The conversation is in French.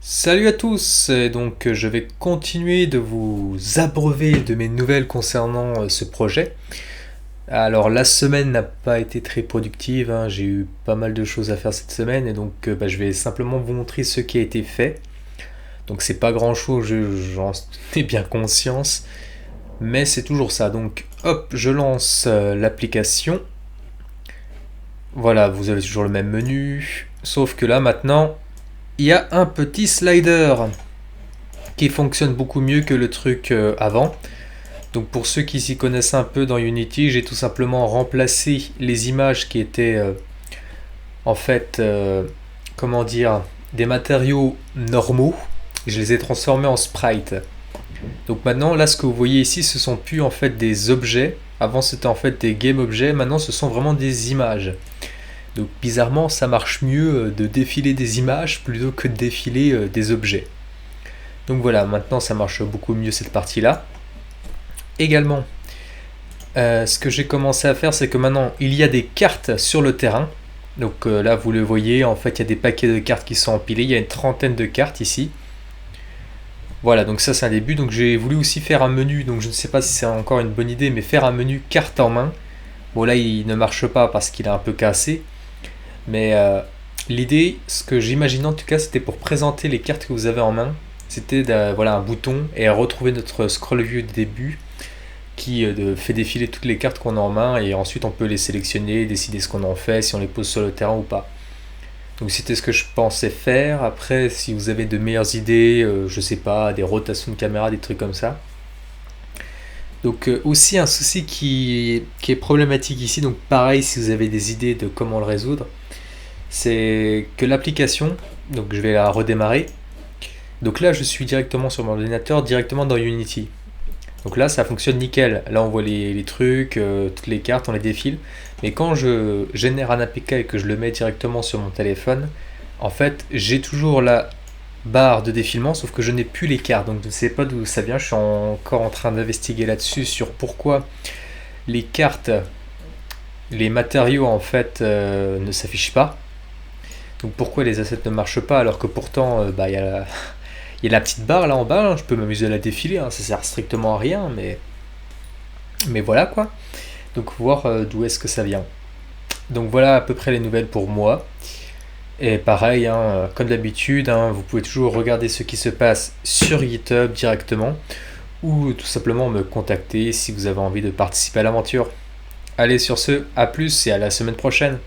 Salut à tous, et donc je vais continuer de vous abreuver de mes nouvelles concernant ce projet. Alors la semaine n'a pas été très productive, hein, j'ai eu pas mal de choses à faire cette semaine et donc je vais simplement vous montrer ce qui a été fait. Donc c'est pas grand chose, j'en ai bien conscience, mais c'est toujours ça. Donc hop, je lance l'application. Voilà, vous avez toujours le même menu, sauf que là maintenant, il y a un petit slider qui fonctionne beaucoup mieux que le truc avant. Donc pour ceux qui s'y connaissent un peu dans Unity, j'ai tout simplement remplacé les images qui étaient en fait, comment dire, des matériaux normaux. Je les ai transformés en sprites. Donc maintenant, là, ce que vous voyez ici, ce sont plus en fait des objets. Avant, c'était en fait des game objets. Maintenant, ce sont vraiment des images. Donc bizarrement, ça marche mieux de défiler des images plutôt que de défiler des objets. Donc voilà, maintenant ça marche beaucoup mieux cette partie-là. Également, ce que j'ai commencé à faire, c'est que maintenant il y a des cartes sur le terrain. Donc là, vous le voyez, en fait, il y a des paquets de cartes qui sont empilés. Il y a une trentaine de cartes ici. Voilà, donc ça c'est un début. Donc j'ai voulu aussi faire un menu. Donc je ne sais pas si c'est encore une bonne idée, mais faire un menu carte en main. Bon là, il ne marche pas parce qu'il est un peu cassé. Mais l'idée, ce que j'imaginais en tout cas, c'était pour présenter les cartes que vous avez en main. C'était voilà, un bouton et retrouver notre scroll view du début qui fait défiler toutes les cartes qu'on a en main et ensuite on peut les sélectionner, décider ce qu'on en fait, si on les pose sur le terrain ou pas. Donc c'était ce que je pensais faire. Après, si vous avez de meilleures idées, je sais pas, des rotations de caméra, des trucs comme ça. Donc aussi un souci qui est problématique ici, donc pareil si vous avez des idées de comment le résoudre, c'est que l'application, donc je vais la redémarrer, donc là je suis directement sur mon ordinateur, directement dans Unity. Donc là ça fonctionne nickel, là on voit les trucs, toutes les cartes, on les défile, mais quand je génère un APK et que je le mets directement sur mon téléphone, en fait j'ai toujours la barre de défilement sauf que je n'ai plus les cartes, donc je ne sais pas d'où ça vient, je suis encore en train d'investiguer là-dessus sur pourquoi les cartes, les matériaux en fait ne s'affichent pas. Donc pourquoi les assets ne marchent pas alors que pourtant il y a il y a la petite barre là en bas, hein, je peux m'amuser à la défiler, hein, ça sert strictement à rien, mais voilà quoi. Donc voir d'où est-ce que ça vient. Donc voilà à peu près les nouvelles pour moi. Et pareil, hein, comme d'habitude, hein, vous pouvez toujours regarder ce qui se passe sur GitHub directement ou tout simplement me contacter si vous avez envie de participer à l'aventure. Allez sur ce, à plus et à la semaine prochaine.